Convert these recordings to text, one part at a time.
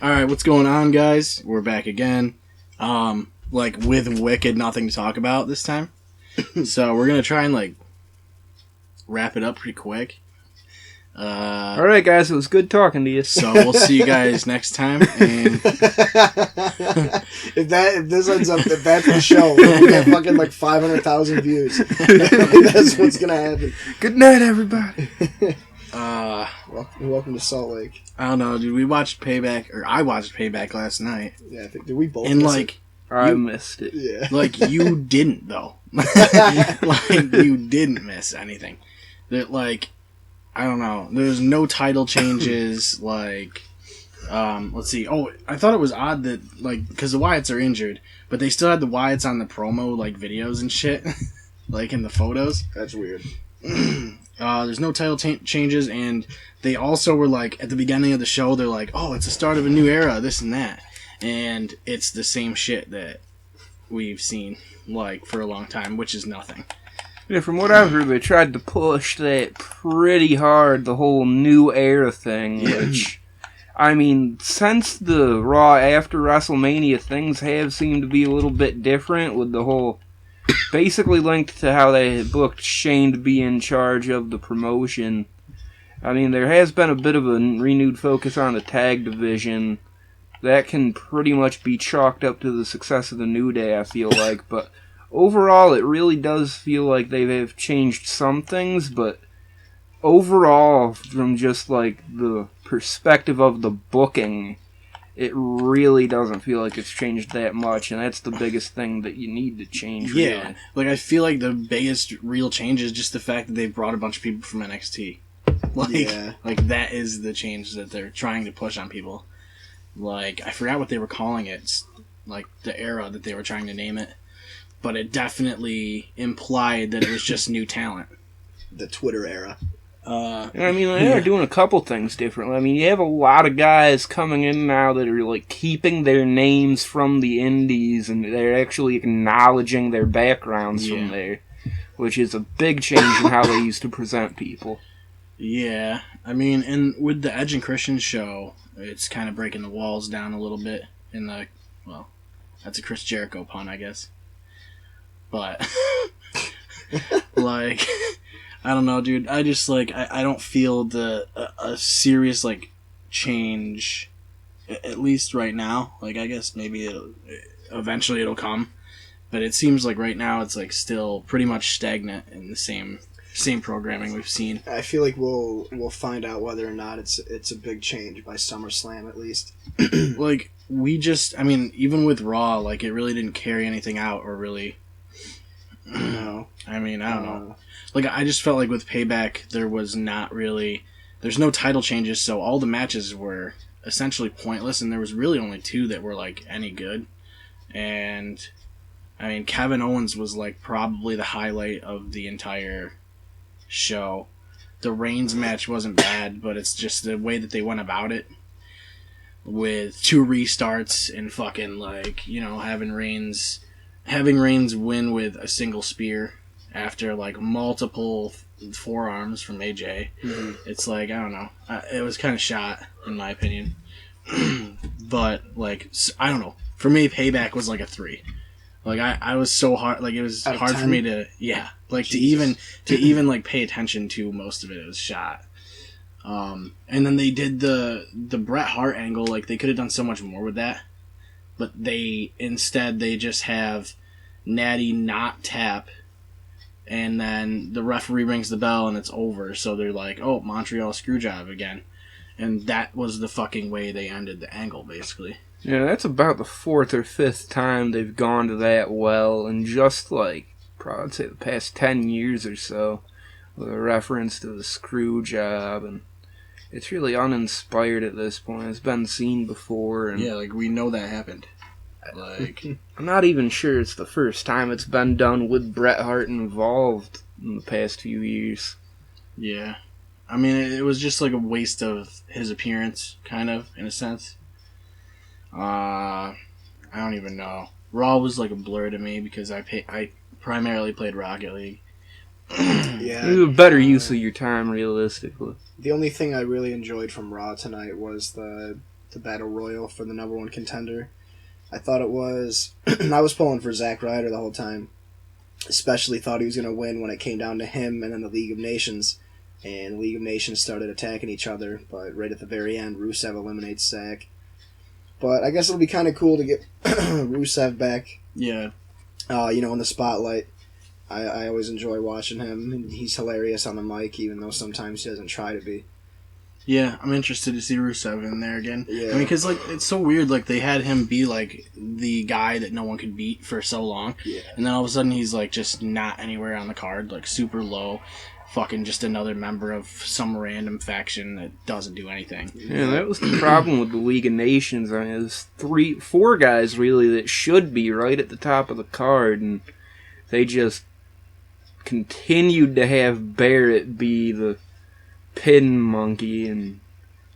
Alright, what's going on, guys? We're back again. With wicked nothing to talk about this time. So we're gonna try and, wrap it up pretty quick. Alright, guys, it was good talking to you. So we'll see you guys next time. And if that's the show, we get fucking 500,000 views. That's what's gonna happen. Good night, everybody. Welcome to Salt Lake. I don't know, dude. I watched Payback last night. Yeah, I think did we both? And I missed it. Yeah. You didn't though. You didn't miss anything. That I don't know. There's no title changes. Let's see. Oh, I thought it was odd that because the Wyatts are injured, but they still had the Wyatts on the promo videos and shit, in the photos. That's weird. There's no title changes, and they also were at the beginning of the show, they're oh, it's the start of a new era, this and that, and it's the same shit that we've seen for a long time, which is nothing. Yeah, from what I've heard, they tried to push that pretty hard, the whole new era thing, which, I mean, since the Raw after WrestleMania, things have seemed to be a little bit different with the whole, basically linked to how they had booked Shane to be in charge of the promotion. I mean, there has been a bit of a renewed focus on the tag division. That can pretty much be chalked up to the success of the New Day, I feel like, but overall, it really does feel like they have changed some things, but overall, from just the perspective of the booking, it really doesn't feel like it's changed that much, and that's the biggest thing that you need to change. Yeah, really. I feel like the biggest real change is just the fact that they brought a bunch of people from NXT. That is the change that they're trying to push on people. I forgot what they were calling it, the era that they were trying to name it. But it definitely implied that it was just new talent. The Twitter era. I mean, they are doing a couple things differently. I mean, you have a lot of guys coming in now that are, keeping their names from the indies, and they're actually acknowledging their backgrounds from there, which is a big change in how they used to present people. Yeah. I mean, and with the Edge and Christian show, it's kind of breaking the walls down a little bit in that's a Chris Jericho pun, I guess. But, I don't know, dude. I just, I don't feel a serious, change, at least right now. I guess maybe eventually it'll come. But it seems like right now it's, still pretty much stagnant in the same programming we've seen. I feel like we'll find out whether or not it's a big change by SummerSlam, at least. Even with Raw, it really didn't carry anything out or really... No. I mean, I don't know. I just felt with Payback, there was not really... There's no title changes, so all the matches were essentially pointless, and there was really only two that were, any good. And, I mean, Kevin Owens was, probably the highlight of the entire show. The Reigns match wasn't bad, but it's just the way that they went about it. With two restarts and fucking, having Reigns win with a single spear after multiple forearms from AJ. Mm-hmm. It's I don't know. It was kind of shot in my opinion. But I don't know. For me, Payback was a 3. I was so hard. It was hard for me to to even pay attention to most of it. It was shot. And then they did the Bret Hart angle. They could have done so much more with that. But they just have Natty not tap, and then the referee rings the bell and it's over. So they're oh, Montreal Screwjob again. And that was the fucking way they ended the angle, basically. Yeah, that's about the 4th or 5th time they've gone to that well in just, probably I'd say the past 10 years or so, with a reference to the screw job, and it's really uninspired at this point. It's been seen before. And yeah, we know that happened. I'm not even sure it's the first time it's been done with Bret Hart involved in the past few years. Yeah. I mean, it was just a waste of his appearance, kind of, in a sense. I don't even know. Raw was a blur to me because I primarily played Rocket League. Yeah. It was a better use of your time, realistically. The only thing I really enjoyed from Raw tonight was the the Battle Royal for the number 1 contender. I thought it was... I was pulling for Zack Ryder the whole time. Especially thought he was going to win when it came down to him and then the League of Nations. And the League of Nations started attacking each other, but right at the very end, Rusev eliminates Zack. But I guess it'll be kind of cool to get Rusev back. Yeah. In the spotlight. I always enjoy watching him. He's hilarious on the mic, even though sometimes he doesn't try to be. Yeah, I'm interested to see Rusev in there again. Yeah. I mean, because, like, it's so weird, like, they had him be, like, the guy that no one could beat for so long. Yeah. And then all of a sudden he's, like, just not anywhere on the card, like, super low. Fucking just another member of some random faction that doesn't do anything. Yeah, that was the problem with the League of Nations. I mean, there's 4 guys, really, that should be right at the top of the card, and they just continued to have Barrett be the pin monkey, and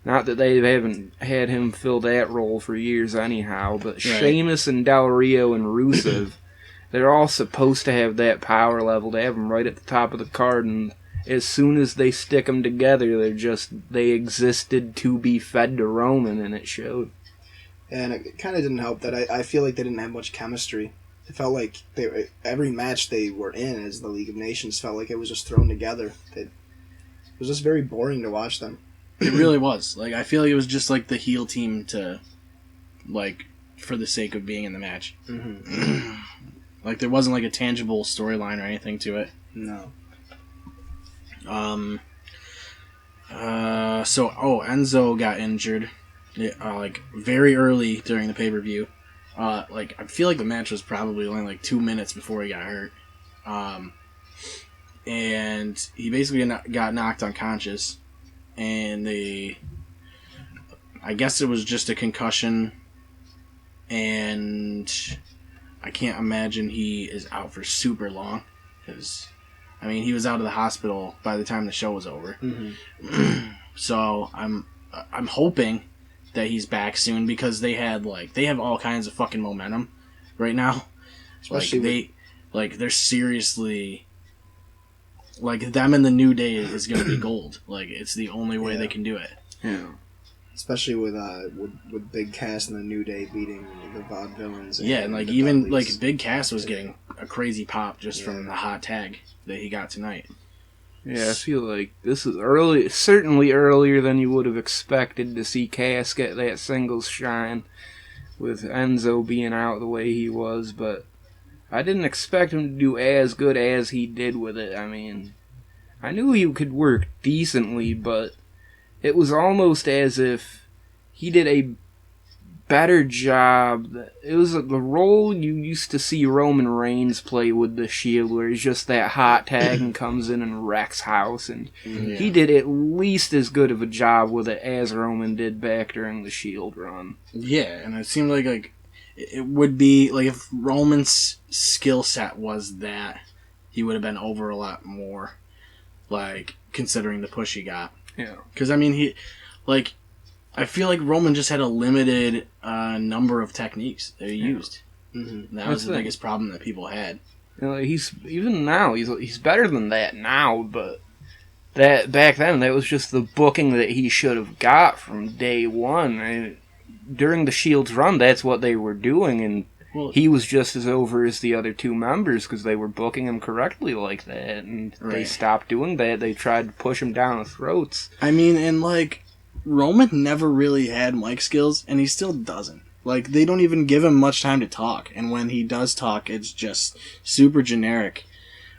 not that they haven't had him fill that role for years anyhow, but right. Sheamus and Del Rio and Rusev, they're all supposed to have that power level to have them right at the top of the card, and as soon as they stick them together, they existed to be fed to Roman, and it showed. And it kind of didn't help that I feel like they didn't have much chemistry. It felt like every match they were in as the League of Nations felt like it was just thrown together. It was just very boring to watch them. It really was. Like, I feel like it was just like the heel team to, like, for the sake of being in the match. Mm-hmm. Like, there wasn't like a tangible storyline or anything to it. No. Enzo got injured, like, very early during the pay-per-view. Like, I feel like the match was probably only like 2 minutes before he got hurt. And he basically got knocked unconscious, and I guess it was just a concussion, and I can't imagine he is out for super long, because, I mean, he was out of the hospital by the time the show was over. Mm-hmm. So I'm hoping that he's back soon, because they have all kinds of fucking momentum right now. Especially they're seriously, like, them in the New Day is going to be gold. Like, it's the only way they can do it. Yeah. Especially with Big Cass and the New Day beating the Vaudevillains. Yeah, and like even like Big Cass was getting a crazy pop just from the hot tag that he got tonight. Yeah, I feel like this is certainly earlier than you would have expected to see Cass get that singles shine with Enzo being out the way he was, but I didn't expect him to do as good as he did with it. I mean, I knew he could work decently, but it was almost as if he did a better job. It was the role you used to see Roman Reigns play with the Shield, where he's just that hot tag and comes in and wrecks house, and he did at least as good of a job with it as Roman did back during the Shield run. Yeah, and it seemed like it would be, like, if Roman's skill set was that, he would have been over a lot more, like, considering the push he got. Yeah. Because, I mean, I feel like Roman just had a limited number of techniques that he used. Mm-hmm. That was the biggest problem that people had. You know, he's better than that now, but that back then, that was just the booking that he should have got from day one. During the Shield's run, that's what they were doing, and he was just as over as the other 2 members because they were booking him correctly like that, and they stopped doing that. They tried to push him down the throats. I mean, and, like, Roman never really had mic skills, and he still doesn't. Like, they don't even give him much time to talk, and when he does talk, it's just super generic,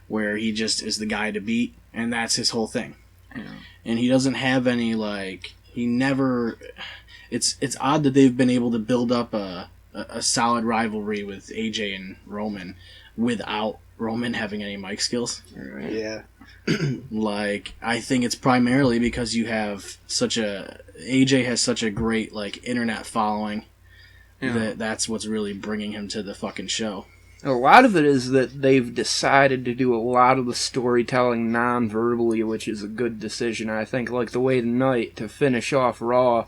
where he just is the guy to beat, and that's his whole thing. Yeah. And he doesn't have any, like, he never... It's odd that they've been able to build up a solid rivalry with AJ and Roman without Roman having any mic skills. Right. Yeah. Like, I think it's primarily because you have AJ has such a great, like, internet following that's what's really bringing him to the fucking show. A lot of it is that they've decided to do a lot of the storytelling non-verbally, which is a good decision. I think, like, the way tonight, to finish off Raw,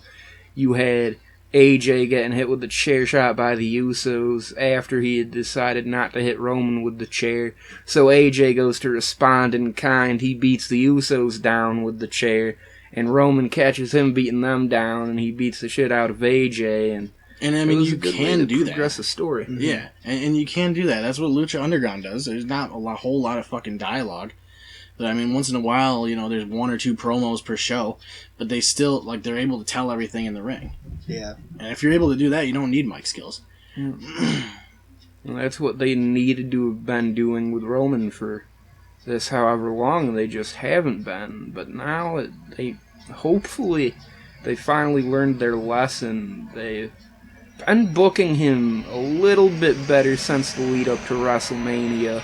you had AJ getting hit with the chair shot by the Usos after he had decided not to hit Roman with the chair. So AJ goes to respond in kind. He beats the Usos down with the chair. and Roman catches him beating them down, and he beats the shit out of AJ, and I mean, you can do that. Progress the story. Mm-hmm. Yeah, and you can do that. That's what Lucha Underground does. There's not a whole lot of fucking dialogue. But I mean, once in a while, there's 1 or 2 promos per show, but they still, they're able to tell everything in the ring. Yeah. And if you're able to do that, you don't need mic skills. Well, that's what they needed to have been doing with Roman for this however long. They just haven't been. But now, hopefully, they finally learned their lesson. They've been booking him a little bit better since the lead up to WrestleMania.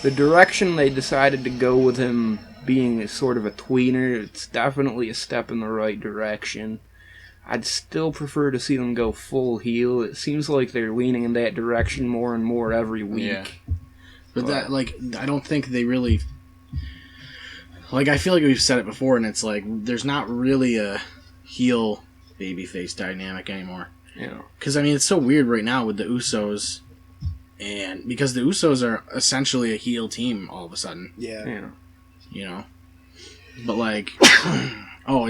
The direction they decided to go with him being sort of a tweener, it's definitely a step in the right direction. I'd still prefer to see them go full heel. It seems like they're leaning in that direction more and more every week. Yeah. But I don't think they really... I feel like we've said it before, and it's there's not really a heel babyface dynamic anymore. Yeah. Because, I mean, it's so weird right now with the Usos... And because the Usos are essentially a heel team all of a sudden. Yeah. But and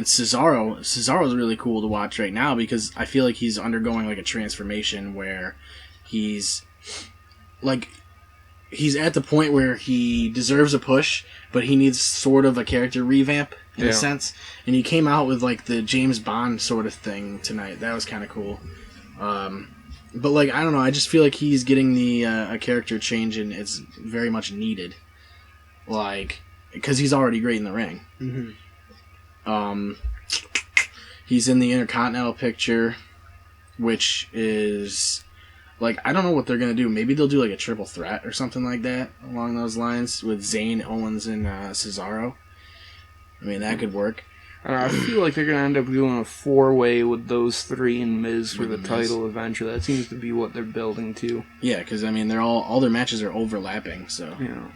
Cesaro. Cesaro's really cool to watch right now because I feel like he's undergoing a transformation where he's at the point where he deserves a push, but he needs sort of a character revamp in a sense. And he came out with the James Bond sort of thing tonight. That was kind of cool. But I don't know. I just feel like he's getting the a character change, and it's very much needed. Because he's already great in the ring. Mm-hmm. He's in the Intercontinental picture, which is I don't know what they're gonna do. Maybe they'll do a triple threat or something like that along those lines with Zayn, Owens, and Cesaro. I mean, that could work. I feel like they're going to end up doing a 4-way with those 3 and Miz for the title eventually. That seems to be what they're building to. Yeah, because, I mean, they're all their matches are overlapping, so... Yeah.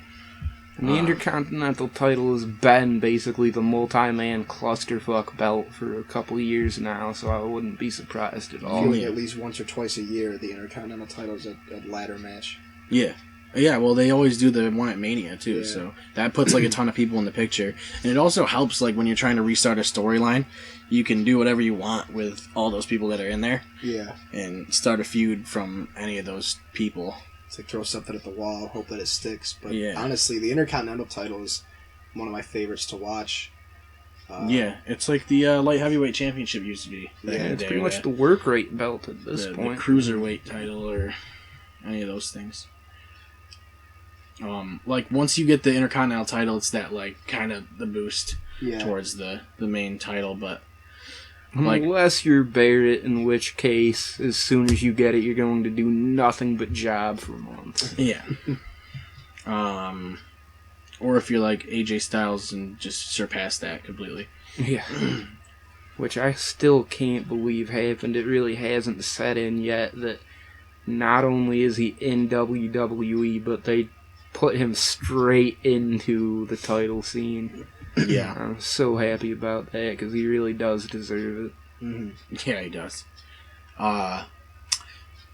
And the Intercontinental title has been basically the multi-man clusterfuck belt for a couple of years now, so I wouldn't be surprised at I all. feel like at least once or twice a year, the Intercontinental title is a ladder match. Yeah. Yeah, well, they always do the one at Mania, too, so that puts, a ton of people in the picture. And it also helps, when you're trying to restart a storyline, you can do whatever you want with all those people that are in there. Yeah. And start a feud from any of those people. It's throw something at the wall, hope that it sticks. But honestly, the Intercontinental title is one of my favorites to watch. It's like the Light Heavyweight Championship used to be. It's pretty much the work rate belt at this point. The Cruiserweight title or any of those things. Once you get the Intercontinental title, it's that, kind of the boost towards the main title, but... Unless you're Barrett, in which case, as soon as you get it, you're going to do nothing but job for months. Yeah. Or if you're like AJ Styles and just surpass that completely. Yeah. Which I still can't believe happened. It really hasn't set in yet that not only is he in WWE, but they put him straight into the title scene. Yeah. I'm so happy about that because he really does deserve it. Mm-hmm. Yeah, he does. So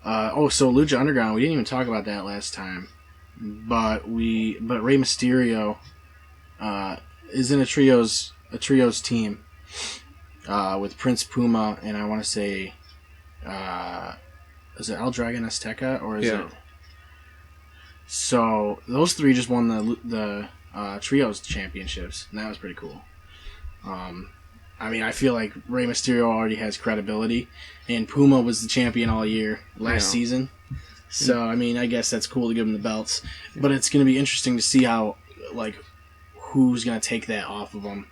Lucha Underground, we didn't even talk about that last time. But Rey Mysterio is in a trios team with Prince Puma and I want to say is it El Dragon Azteca or is it? So those three just won the trios championships and that was pretty cool. I mean, I feel like Rey Mysterio already has credibility, and Puma was the champion all year last season. So, I mean, I guess that's cool to give him the belts. But it's going to be interesting to see how, who's going to take that off of him.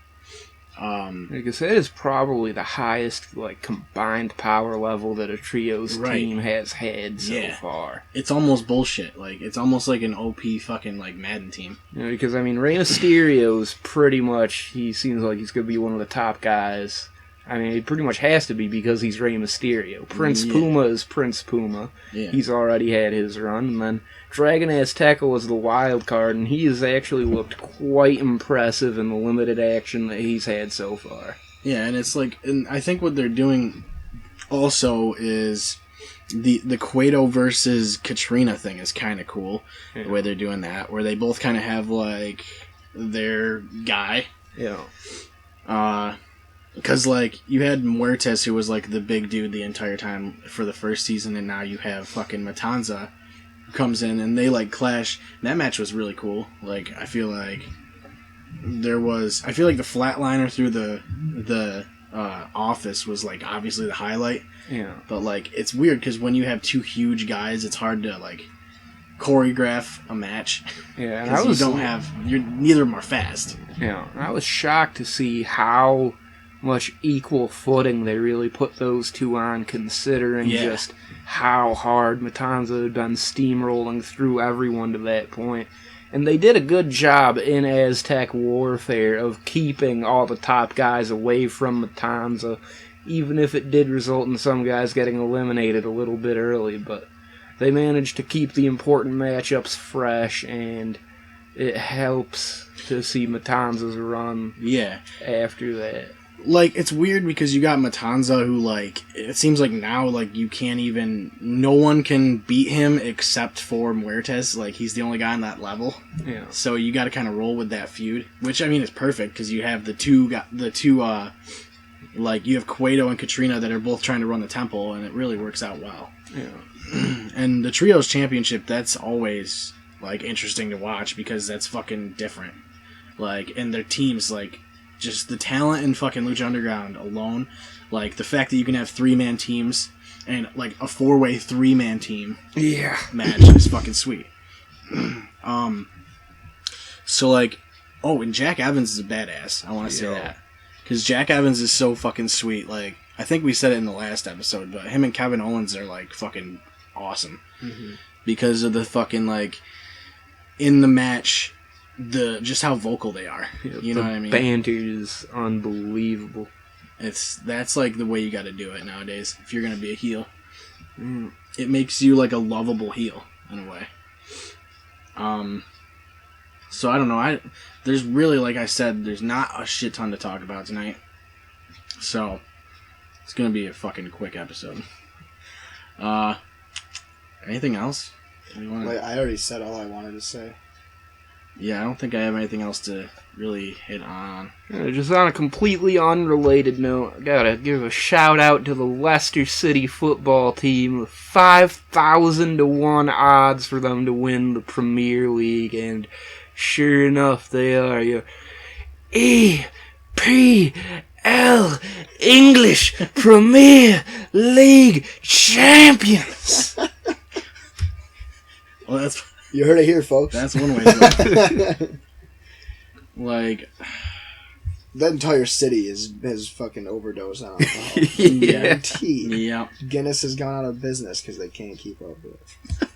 Like I said, is probably the highest, combined power level that a trios team has had so far. It's almost bullshit. It's almost like an OP fucking, Madden team. Because, I mean, Rey Mysterio's pretty much, he seems like he's going to be one of the top guys. I mean, he pretty much has to be because he's Rey Mysterio. Prince Puma is Prince Puma. Yeah. He's already had his run. And then Dragon Azteca was the wild card, and he has actually looked quite impressive in the limited action that he's had so far. Yeah, and it's and I think what they're doing also is the Cueto versus Katrina thing is kind of cool. Yeah. The way they're doing that, where they both kind of have, their guy. Yeah. Because, like, you had Muertes, who was, like, the big dude the entire time for the first season, and now you have fucking Matanza, who comes in, and they, like, clash. And that match was really cool. Like, I feel like the Flatliner through the office was, like, obviously the highlight. Yeah. But, like, it's weird, because when you have two huge guys, it's hard to, like, choreograph a match. Yeah, and Because neither of them are fast. Yeah, I was shocked to see how much equal footing they really put those two on, considering just how hard Matanza had been steamrolling through everyone to that point. And they did a good job in Aztec Warfare of keeping all the top guys away from Matanza, even if it did result in some guys getting eliminated a little bit early. But they managed to keep the important matchups fresh, and it helps to see Matanza's run after that. Like, it's weird because you got Matanza who, like, it seems like now, like, no one can beat him except for Muertes. Like, he's the only guy on that level. Yeah. So you got to kind of roll with that feud, which, I mean, is perfect because you have you have Cueto and Katrina that are both trying to run the temple, and it really works out well. Yeah. And the Trios Championship, that's always, like, interesting to watch because that's fucking different. Like, and their teams, like, just the talent in fucking Lucha Underground alone, like, the fact that you can have 3-man teams and, like, a 4-way 3-man team match is fucking sweet. So, like, and Jack Evans is a badass. I want to say that. Because Jack Evans is so fucking sweet. Like, I think we said it in the last episode, but him and Kevin Owens are, like, fucking awesome. Mm-hmm. Because of the fucking, like, in the match, just how vocal they are. You know what I mean? The banter is unbelievable. That's like the way you got to do it nowadays if you're gonna be a heel. It makes you like a lovable heel in a way. So I don't know. There's really, like I said, there's not a shit ton to talk about tonight. So it's gonna be a fucking quick episode. Anything else? I already said all I wanted to say. Yeah, I don't think I have anything else to really hit on. Just on a completely unrelated note, I gotta give a shout out to the Leicester City football team with 5,000 to 1 odds for them to win the Premier League, and sure enough, they are your EPL English Premier League champions. Well, that's. You heard it here, folks. That's one way to go. Like, that entire city is fucking overdosed on alcohol. Guaranteed. Yeah. Guinness has gone out of business because they can't keep up with it.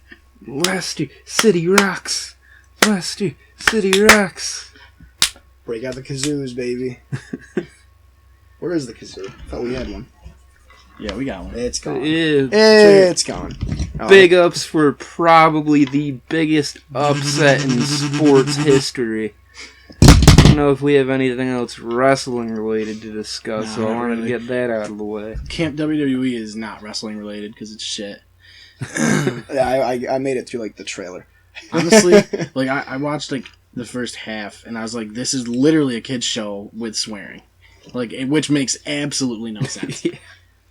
Leicester City rocks. Leicester City rocks. Break out the kazoos, baby. Where is the kazoo? I thought we had one. Yeah, we got one. It's gone. It's gone. Big ups for probably the biggest upset in sports history. I don't know if we have anything else wrestling related to discuss, so I wanted to get that out of the way. Camp WWE is not wrestling related because it's shit. I made it through, like, the trailer. Honestly, like, I watched, like, the first half, and I was like, this is literally a kid's show with swearing. Like, which makes absolutely no sense. Yeah.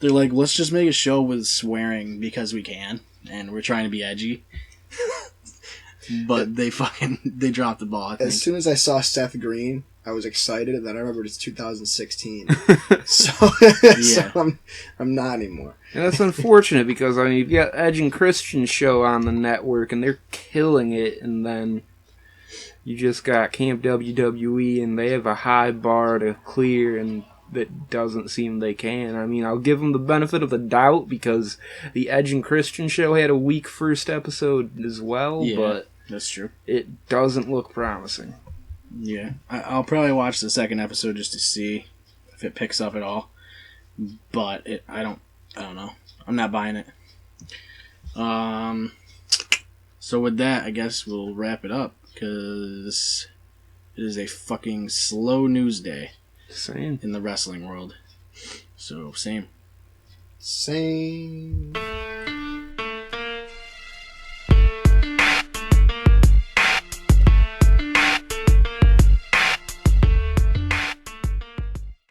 They're like, let's just make a show with swearing because we can, and we're trying to be edgy. But they dropped the ball. As soon as I saw Seth Green, I was excited, and then I remembered it's 2016. so I'm not anymore. And that's unfortunate because, I mean, you've got Edge and Christian's show on the network, and they're killing it, and then you just got Camp WWE, and they have a high bar to clear, and that doesn't seem they can. I mean, I'll give them the benefit of the doubt because the Edge and Christian show had a weak first episode as well, but that's true. It doesn't look promising. Yeah, I'll probably watch the second episode just to see if it picks up at all, but I don't know. I'm not buying it. So with that, I guess we'll wrap it up because it is a fucking slow news day. Same. In the wrestling world. So, same. Same.